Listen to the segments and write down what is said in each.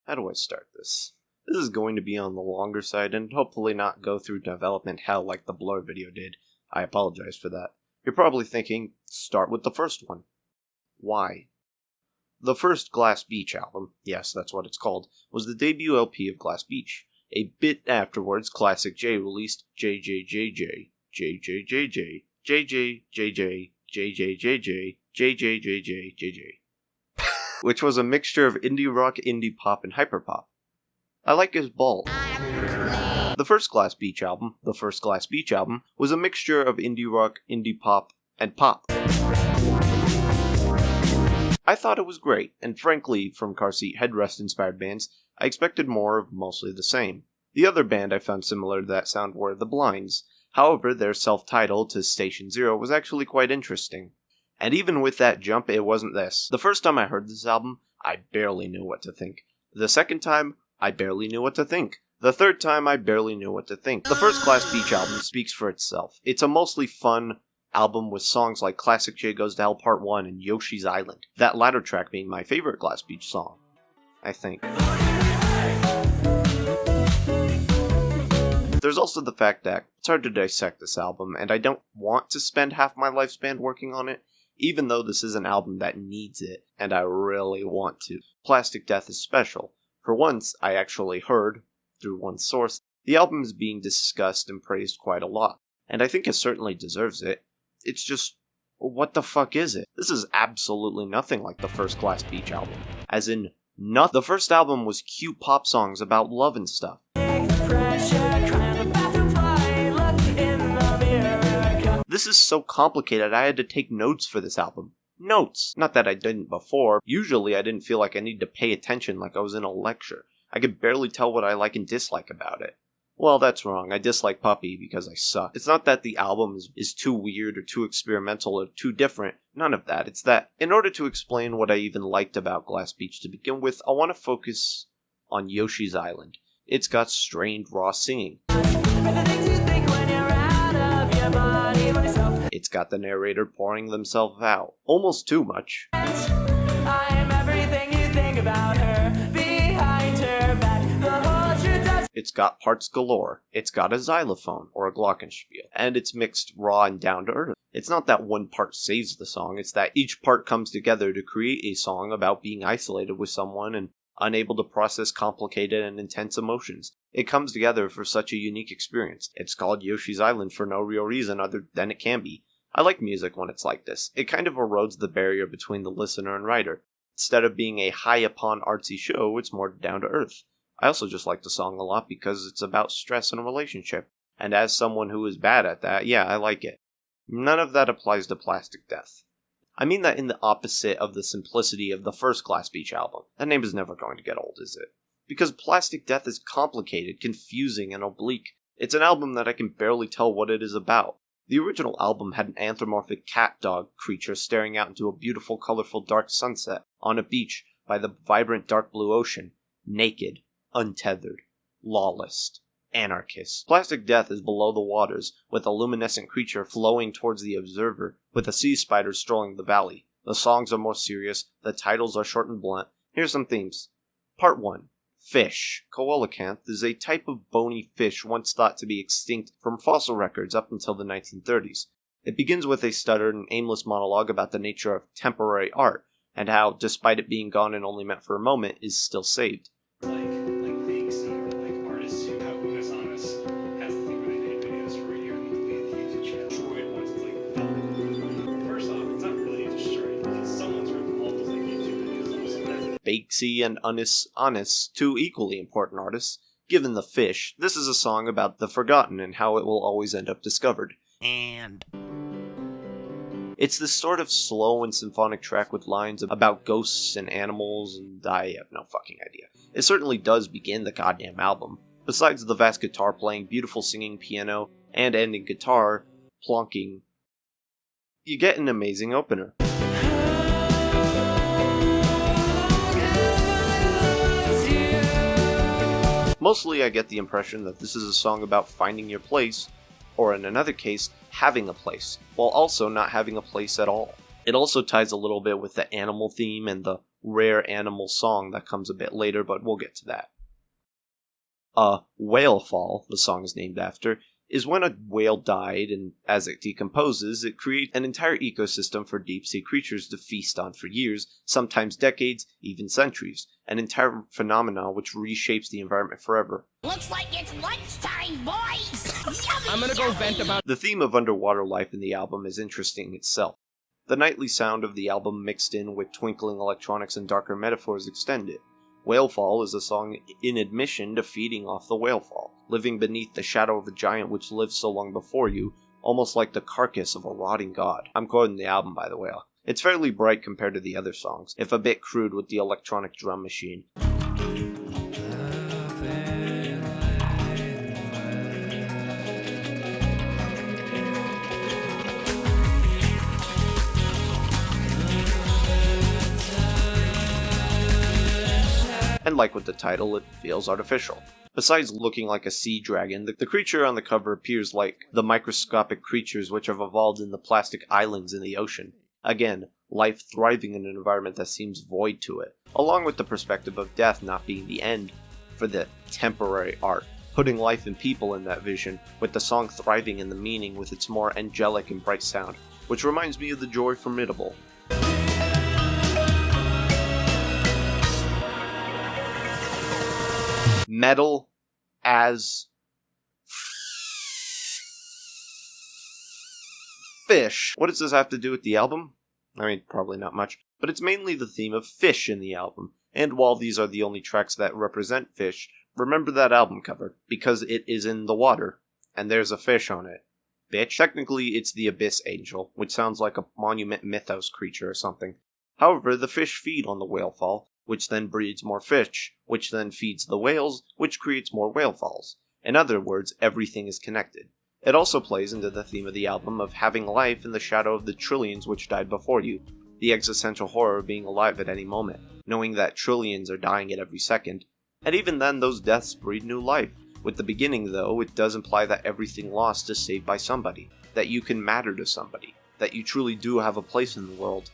How do I start this? This is going to be on the longer side and hopefully not go through development hell like the Blur video did. I apologize for that. You're probably thinking, start with the first one. Why? The first Glass Beach album, yes, that's what it's called, was the debut LP of Glass Beach. A bit afterwards, Classic J released JJJJ, JJJJ, JJJJ, JJJJ, JJJJ, which was a mixture of indie rock, indie pop, and hyperpop. I like his balls. The first Glass Beach album, was a mixture of indie rock, indie pop, and pop. I thought it was great, and frankly, from car seat headrest-inspired bands, I expected more of mostly the same. The other band I found similar to that sound were The Blinds. However, their self-title to Station Zero was actually quite interesting. And even with that jump, it wasn't this. The first time I heard this album, I barely knew what to think. The second time, I barely knew what to think. The third time, I barely knew what to think. The first Glass Beach album speaks for itself. It's a mostly fun album with songs like Classic J Goes to Hell Part 1 and Yoshi's Island. That latter track being my favorite Glass Beach song, I think. There's also the fact that it's hard to dissect this album, and I don't want to spend half my lifespan working on it, even though this is an album that needs it, and I really want to. Plastic Death is special. For once, I actually heard, through one source, the album is being discussed and praised quite a lot, and I think it certainly deserves it. It's just, what the fuck is it? This is absolutely nothing like the first Glass Beach album. As in, nothing. The first album was cute pop songs about love and stuff. This is so complicated, I had to take notes for this album. Notes! Not that I didn't before. Usually I didn't feel like I needed to pay attention like I was in a lecture. I could barely tell what I like and dislike about it. Well, that's wrong. I dislike Puppy because I suck. It's not that the album is too weird or too experimental or too different. None of that. It's that, in order to explain what I even liked about Glass Beach to begin with, I want to focus on Yoshi's Island. It's got strained, raw singing. It's got the narrator pouring themselves out. Almost too much. I am everything you think about her. Behind her back, the whole truth does. It's got parts galore. It's got a xylophone, or a glockenspiel. And it's mixed raw and down to earth. It's not that one part saves the song, it's that each part comes together to create a song about being isolated with someone and unable to process complicated and intense emotions. It comes together for such a unique experience. It's called Yoshi's Island for no real reason other than it can be. I like music when it's like this. It kind of erodes the barrier between the listener and writer. Instead of being a high-upon artsy show, it's more down to earth. I also just like the song a lot because it's about stress in a relationship. And as someone who is bad at that, yeah, I like it. None of that applies to Plastic Death. I mean that in the opposite of the simplicity of the first Glass Beach album. That name is never going to get old, is it? Because Plastic Death is complicated, confusing, and oblique. It's an album that I can barely tell what it is about. The original album had an anthropomorphic cat-dog creature staring out into a beautiful, colorful, dark sunset on a beach by the vibrant dark blue ocean. Naked, untethered, lawless, anarchist. Plastic Death is below the waters, with a luminescent creature flowing towards the observer, with a sea spider strolling the valley. The songs are more serious, the titles are short and blunt. Here's some themes. Part 1. Fish. Coelacanth is a type of bony fish once thought to be extinct from fossil records up until the 1930s. It begins with a stuttered and aimless monologue about the nature of temporary art, and how, despite it being gone and only meant for a moment, is still saved. Like Banksy or like artists who have Unas Honest has the thing where they made videos for a year and deleted the YouTube channel. Destroyed once it's like done. First off, it's not really destroyed because someone's ripped all those like YouTube videos off. Banksy and Honest, two equally important artists. Given the fish, this is a song about the forgotten and how it will always end up discovered. And it's this sort of slow and symphonic track with lines about ghosts and animals, and I have no fucking idea. It certainly does begin the goddamn album. Besides the vast guitar playing, beautiful singing, piano, and ending guitar plonking, you get an amazing opener. Mostly I get the impression that this is a song about finding your place, or in another case, having a place, while also not having a place at all. It also ties a little bit with the animal theme and the rare animal song that comes a bit later, but we'll get to that. Whale fall, the song is named after, is when a whale died, and as it decomposes, it creates an entire ecosystem for deep-sea creatures to feast on for years, sometimes decades, even centuries. An entire phenomenon which reshapes the environment forever. Looks like it's lunchtime, boys! Yummy, I'm gonna go vent about. The theme of underwater life in the album is interesting itself. The nightly sound of the album mixed in with twinkling electronics and darker metaphors extend it. Whalefall is a song in admission to feeding off the whalefall, living beneath the shadow of a giant which lived so long before you, almost like the carcass of a rotting god. I'm quoting the album, by the way. It's fairly bright compared to the other songs, if a bit crude with the electronic drum machine. And like with the title, it feels artificial. Besides looking like a sea dragon, the creature on the cover appears like the microscopic creatures which have evolved in the plastic islands in the ocean. Again, life thriving in an environment that seems void to it, along with the perspective of death not being the end for the temporary art, putting life and people in that vision, with the song thriving in the meaning with its more angelic and bright sound, which reminds me of the Joy Formidable. Metal as fish. What does this have to do with the album? I mean, probably not much, but it's mainly the theme of fish in the album. And while these are the only tracks that represent fish, remember that album cover, because it is in the water, and there's a fish on it. Bitch. Technically, it's the Abyss Angel, which sounds like a Monument Mythos creature or something. However, the fish feed on the whalefall, which then breeds more fish, which then feeds the whales, which creates more whalefalls. In other words, everything is connected. It also plays into the theme of the album of having life in the shadow of the trillions which died before you, the existential horror of being alive at any moment, knowing that trillions are dying at every second, and even then those deaths breed new life. With the beginning though, it does imply that everything lost is saved by somebody, that you can matter to somebody, that you truly do have a place in the world.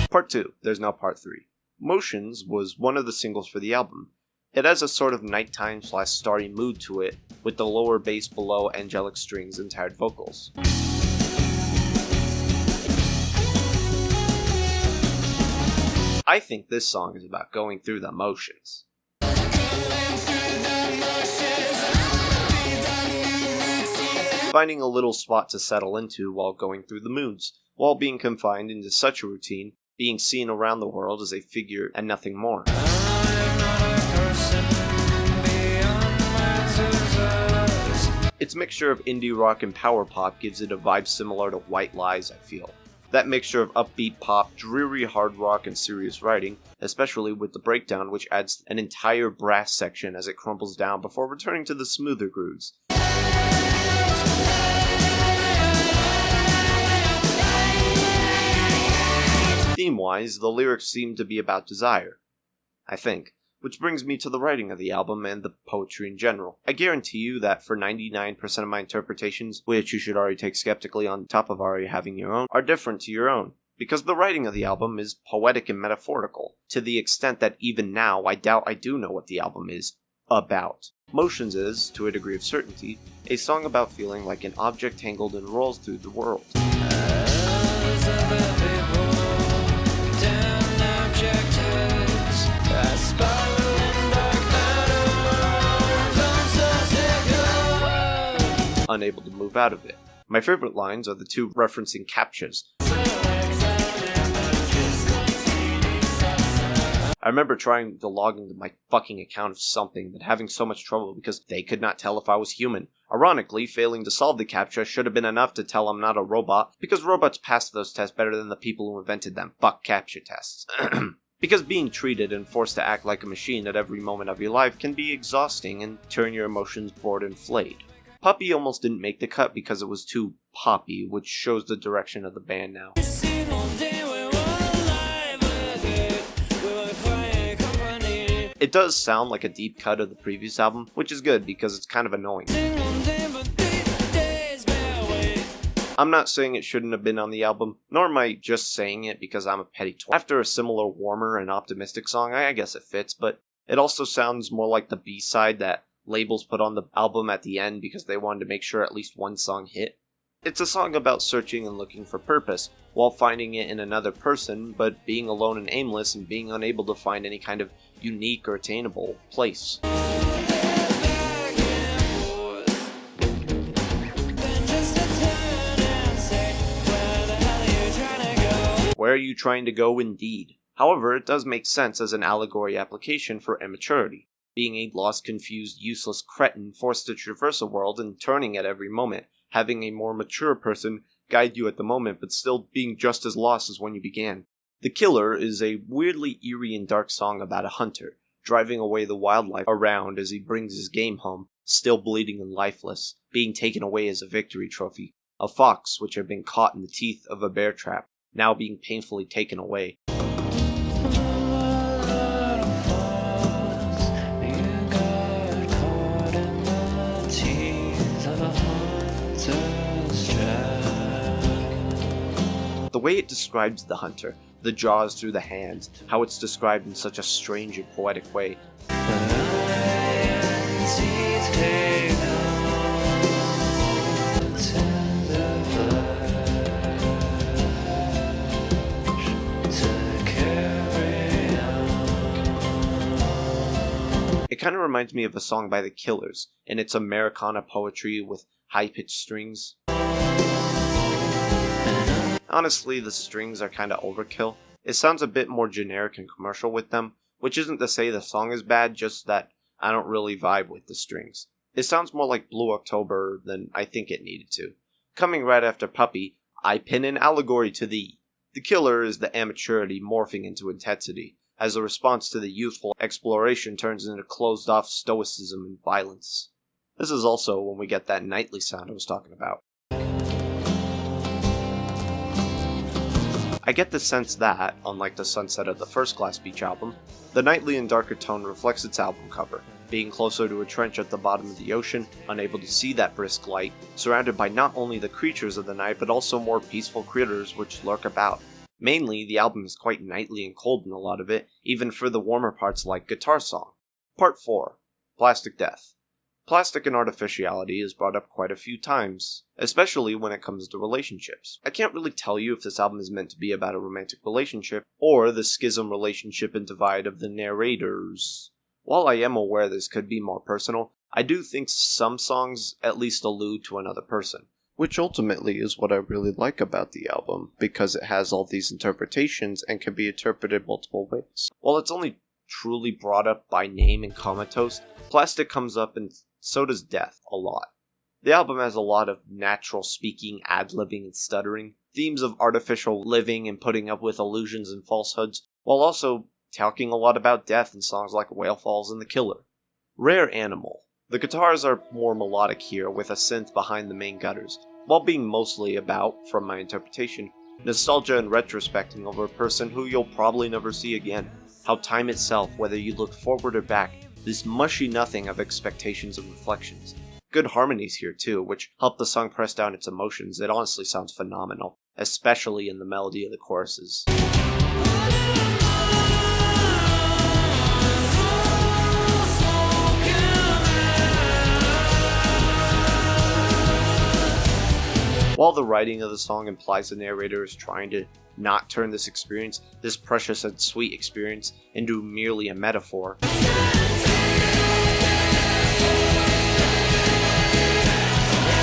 Part 2, there's now part 3. Motions was one of the singles for the album. It has a sort of nighttime/starry mood to it, with the lower bass below angelic strings and tired vocals. I think this song is about going through the motions. Finding a little spot to settle into while going through the moods, while being confined into such a routine, being seen around the world as a figure and nothing more. Its mixture of indie rock and power pop gives it a vibe similar to White Lies, I feel. That mixture of upbeat pop, dreary hard rock, and serious writing, especially with the breakdown which adds an entire brass section as it crumbles down before returning to the smoother grooves. Theme-wise, the lyrics seem to be about desire, I think, which brings me to the writing of the album and the poetry in general. I guarantee you that for 99% of my interpretations, which you should already take skeptically on top of already having your own, are different to your own, because the writing of the album is poetic and metaphorical, to the extent that even now I doubt I do know what the album is about. Motions is, to a degree of certainty, a song about feeling like an object tangled and rolls through the world. Unable to move out of it. My favorite lines are the two referencing CAPTCHAs. I remember trying to log into my fucking account of something, but having so much trouble because they could not tell if I was human. Ironically, failing to solve the CAPTCHA should have been enough to tell I'm not a robot, because robots pass those tests better than the people who invented them. Fuck CAPTCHA tests. Because being treated and forced to act like a machine at every moment of your life can be exhausting and turn your emotions bored and flayed. Puppy almost didn't make the cut because it was too poppy, which shows the direction of the band now. It does sound like a deep cut of the previous album, which is good because it's kind of annoying. I'm not saying it shouldn't have been on the album, nor am I just saying it because I'm a petty twat. After a similar warmer and optimistic song, I guess it fits, but it also sounds more like the B-side that labels put on the album at the end because they wanted to make sure at least one song hit. It's a song about searching and looking for purpose, while finding it in another person, but being alone and aimless and being unable to find any kind of unique or attainable place. Where are you trying to go, indeed? However, it does make sense as an allegory application for immaturity, being a lost, confused, useless cretin forced to traverse a world and turning at every moment, having a more mature person guide you at the moment but still being just as lost as when you began. The Killer is a weirdly eerie and dark song about a hunter, driving away the wildlife around as he brings his game home, still bleeding and lifeless, being taken away as a victory trophy. A fox which had been caught in the teeth of a bear trap, now being painfully taken away. The way it describes the hunter, the jaws through the hands, how it's described in such a strange and poetic way. It kind of reminds me of a song by The Killers, in its Americana poetry with high-pitched strings. Honestly, the strings are kind of overkill. It sounds a bit more generic and commercial with them, which isn't to say the song is bad, just that I don't really vibe with the strings. It sounds more like Blue October than I think it needed to. Coming right after Puppy, I pin an allegory to thee. The Killer is the amaturity morphing into intensity, as a response to the youthful exploration turns into closed-off stoicism and violence. This is also when we get that nightly sound I was talking about. I get the sense that, unlike the sunset of the first Glass Beach album, the nightly and darker tone reflects its album cover, being closer to a trench at the bottom of the ocean, unable to see that brisk light, surrounded by not only the creatures of the night but also more peaceful critters which lurk about. Mainly, the album is quite nightly and cold in a lot of it, even for the warmer parts like Guitar Song. Part 4. Plastic Death. Plastic and artificiality is brought up quite a few times, especially when it comes to relationships. I can't really tell you if this album is meant to be about a romantic relationship, or the schism relationship and divide of the narrators. While I am aware this could be more personal, I do think some songs at least allude to another person. Which ultimately is what I really like about the album, because it has all these interpretations and can be interpreted multiple ways. While it's only truly brought up by name and Comatose, Plastic comes up and so does Death a lot. The album has a lot of natural speaking, ad-libbing, and stuttering, themes of artificial living and putting up with illusions and falsehoods, while also talking a lot about death in songs like Whale Falls and The Killer. Rare Animal. The guitars are more melodic here, with a synth behind the main gutters, while being mostly about, from my interpretation, nostalgia and retrospecting over a person who you'll probably never see again. How time itself, whether you look forward or back, this mushy nothing of expectations and reflections. Good harmonies here too, which help the song press down its emotions. It honestly sounds phenomenal, especially in the melody of the choruses. While the writing of the song implies the narrator is trying to not turn this experience, this precious and sweet experience, into merely a metaphor.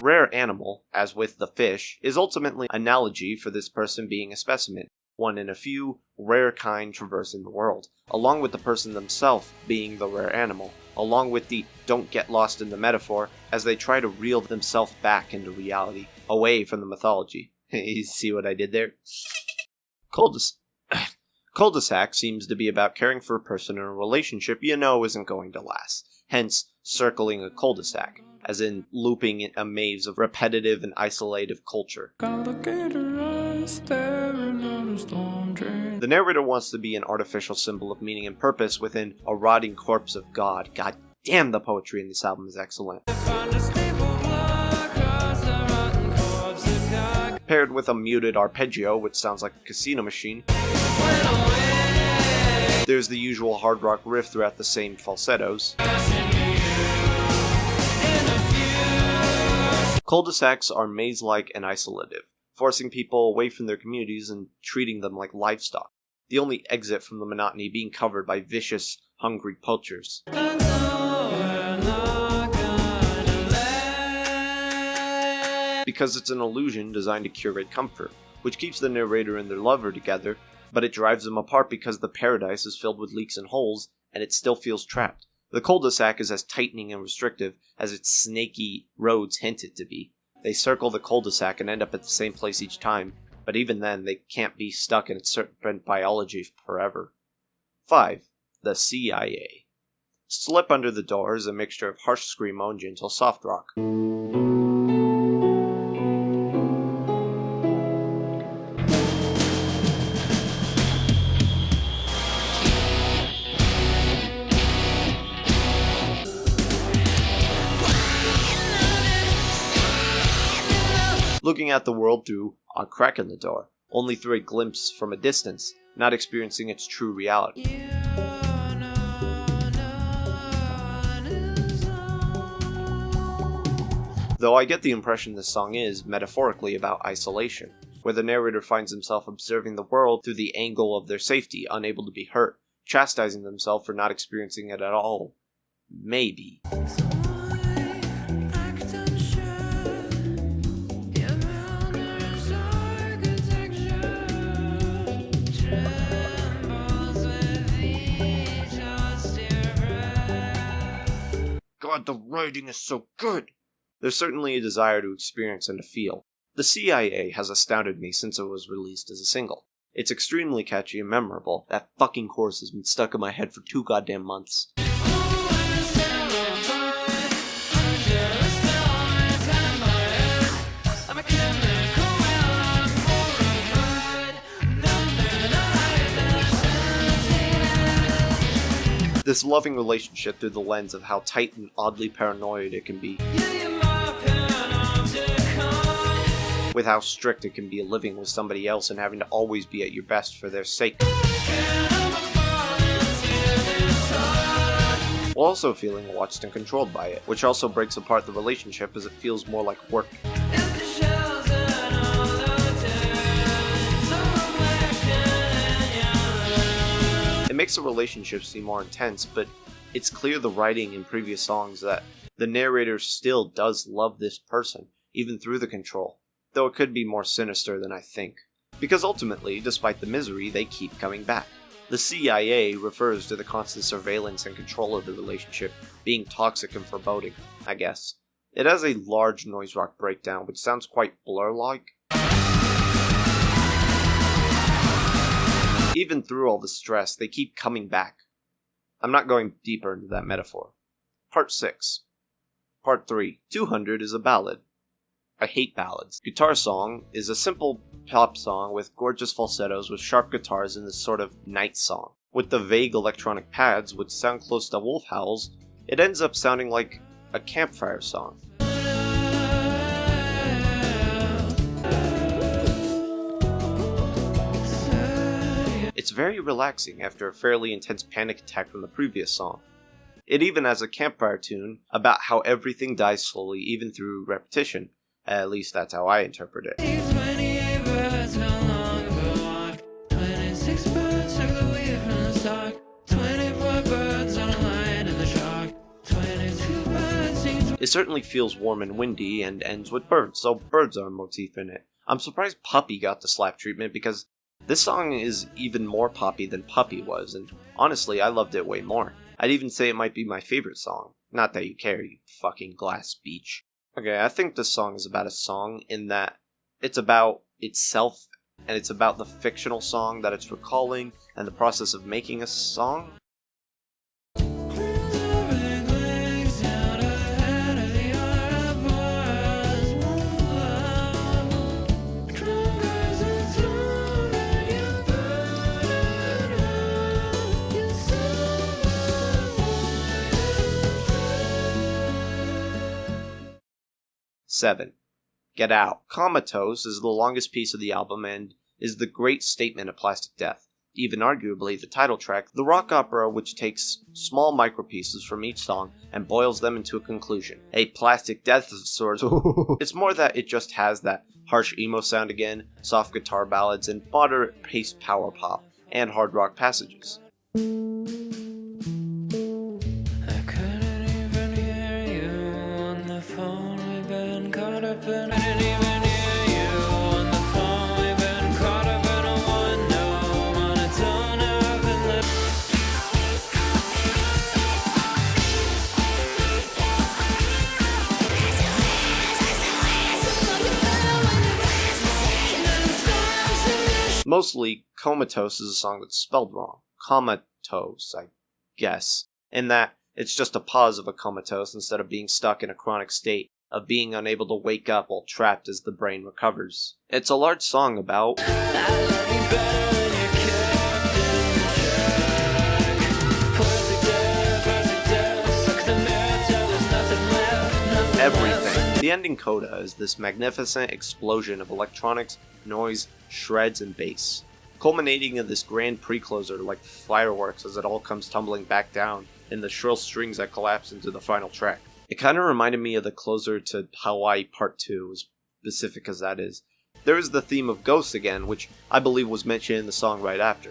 Rare Animal, as with the fish, is ultimately an analogy for this person being a specimen, one in a few rare kind traversing the world, along with the person themselves being the rare animal, along with the don't get lost in the metaphor as they try to reel themselves back into reality, away from the mythology. You see what I did there? Cul-de-sac seems to be about caring for a person in a relationship you know isn't going to last, hence circling a cul-de-sac, as in looping in a maze of repetitive and isolative culture. The narrator wants to be an artificial symbol of meaning and purpose within a rotting corpse of God. God damn, the poetry in this album is excellent. paired with a muted arpeggio, which sounds like a casino machine. There's the usual hard rock riff throughout the same falsettos. Cul-de-sacs are maze-like and isolative, forcing people away from their communities and treating them like livestock, the only exit from the monotony being covered by vicious, hungry poachers. Because it's an illusion designed to curate comfort, which keeps the narrator and their lover together, but it drives them apart because the paradise is filled with leaks and holes, and it still feels trapped. The cul-de-sac is as tightening and restrictive as its snaky roads hint it to be. They circle the cul-de-sac and end up at the same place each time, but even then they can't be stuck in its serpent biology forever. 5. The CIA. Slip Under the Door is a mixture of harsh screamo and gentle soft rock. Looking at the world through a crack in the door, only through a glimpse from a distance, not experiencing its true reality. Though I get the impression this song is, metaphorically, about isolation, where the narrator finds himself observing the world through the angle of their safety, unable to be hurt, chastising themselves for not experiencing it at all. Maybe. God, the writing is so good! There's certainly a desire to experience and to feel. The CIA has astounded me since it was released as a single. It's extremely catchy and memorable. That fucking chorus has been stuck in my head for 2 goddamn months. This loving relationship through the lens of how tight and oddly paranoid it can be. With how strict it can be living with somebody else and having to always be at your best for their sake. While also feeling watched and controlled by it, which also breaks apart the relationship as it feels more like work. It makes the relationship seem more intense, but it's clear the writing in previous songs that the narrator still does love this person, even through the control, though it could be more sinister than I think. Because ultimately, despite the misery, they keep coming back. The CIA refers to the constant surveillance and control of the relationship being toxic and foreboding, I guess. It has a large noise rock breakdown, which sounds quite Blur-like. Even through all the stress, they keep coming back. I'm not going deeper into that metaphor. Part 6. Part 3. 200 is a ballad. I hate ballads. Guitar Song is a simple pop song with gorgeous falsettos with sharp guitars in this sort of night song. With the vague electronic pads, which sound close to wolf howls, it ends up sounding like a campfire song. It's very relaxing after a fairly intense panic attack from the previous song. It even has a campfire tune about how everything dies slowly even through repetition. At least that's how I interpret it. It certainly feels warm and windy and ends with birds, so birds are a motif in it. I'm surprised Puppy got the slap treatment because this song is even more poppy than Puppy was, and honestly, I loved it way more. I'd even say it might be my favorite song. Not that you care, you fucking glass beach. Okay, I think this song is about a song in that it's about itself, and it's about the fictional song that it's recalling, and the process of making a song. Seven. Get Out. Comatose is the longest piece of the album and is the great statement of Plastic Death. Even arguably the title track, the rock opera which takes small micropieces from each song and boils them into a conclusion. A Plastic Death of sorts. It's more that it just has that harsh emo sound again, soft guitar ballads, and moderate paced power pop, and hard rock passages. Mostly, Comatose is a song that's spelled wrong. Comatose, I guess. In that, it's just a pause of a comatose instead of being stuck in a chronic state of being unable to wake up while trapped as the brain recovers. It's a large song about everything. The ending coda is this magnificent explosion of electronics, noise, shreds, and bass, culminating in this grand pre-closer like fireworks as it all comes tumbling back down in the shrill strings that collapse into the final track. It kind of reminded me of the closer to Hawaii Part 2, as specific as that is. There is the theme of ghosts again, which I believe was mentioned in the song right after.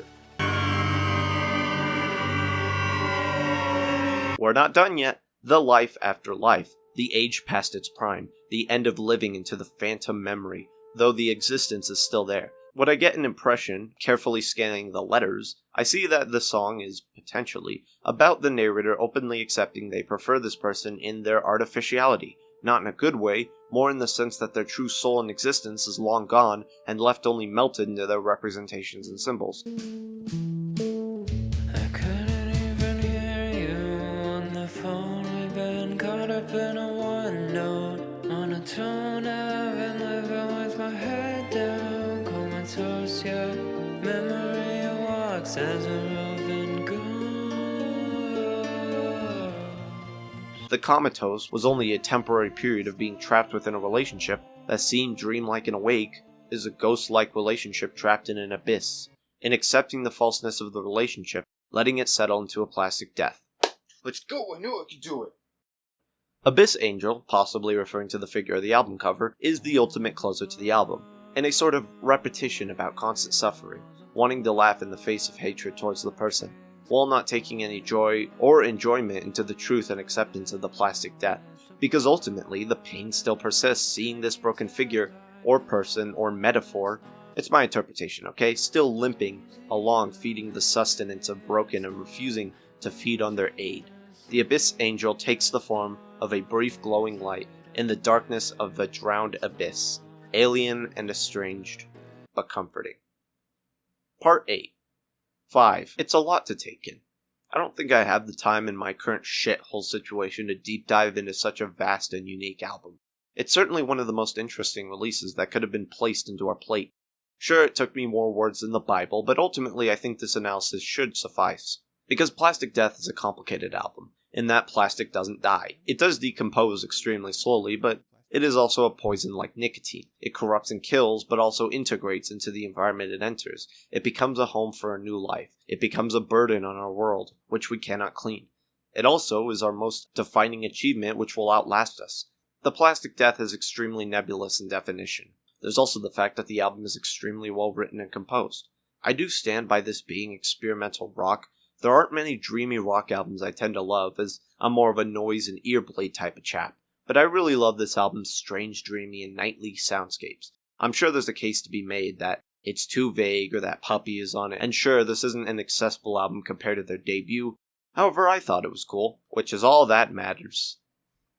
We're not done yet. The life after life. The age past its prime, the end of living into the phantom memory, though the existence is still there. When I get an impression, carefully scanning the letters, I see that the song is, potentially, about the narrator openly accepting they prefer this person in their artificiality, not in a good way, more in the sense that their true soul and existence is long gone and left only melted into their representations and symbols. In a one note monotone, I've been living with my head down, comatose, yeah. Memory walks as a roving ghost. The comatose was only a temporary period of being trapped within a relationship that seemed dreamlike and awake, is a ghost-like relationship trapped in an abyss. In accepting the falseness of the relationship, letting it settle into a plastic death. Let's go, I knew I could do it! Abyss Angel, possibly referring to the figure of the album cover, is the ultimate closer to the album, and a sort of repetition about constant suffering, wanting to laugh in the face of hatred towards the person, while not taking any joy or enjoyment into the truth and acceptance of the plastic death, because ultimately the pain still persists seeing this broken figure, or person, or metaphor, it's my interpretation, okay, still limping along feeding the sustenance of broken and refusing to feed on their aid. The Abyss Angel takes the form of a brief glowing light in the darkness of the drowned abyss, alien and estranged, but comforting. Part 8. 5. It's a lot to take in. I don't think I have the time in my current shithole situation to deep dive into such a vast and unique album. It's certainly one of the most interesting releases that could have been placed into our plate. Sure, it took me more words than the Bible, but ultimately I think this analysis should suffice. Because Plastic Death is a complicated album, in that plastic doesn't die. It does decompose extremely slowly, but it is also a poison like nicotine. It corrupts and kills, but also integrates into the environment it enters. It becomes a home for a new life. It becomes a burden on our world, which we cannot clean. It also is our most defining achievement, which will outlast us. The Plastic Death is extremely nebulous in definition. There's also the fact that the album is extremely well written and composed. I do stand by this being experimental rock. There aren't many dreamy rock albums I tend to love, as I'm more of a noise and earblade type of chap, but I really love this album's strange, dreamy, and nightly soundscapes. I'm sure there's a case to be made that it's too vague or that Puppy is on it, and sure, this isn't an accessible album compared to their debut. However, I thought it was cool, which is all that matters.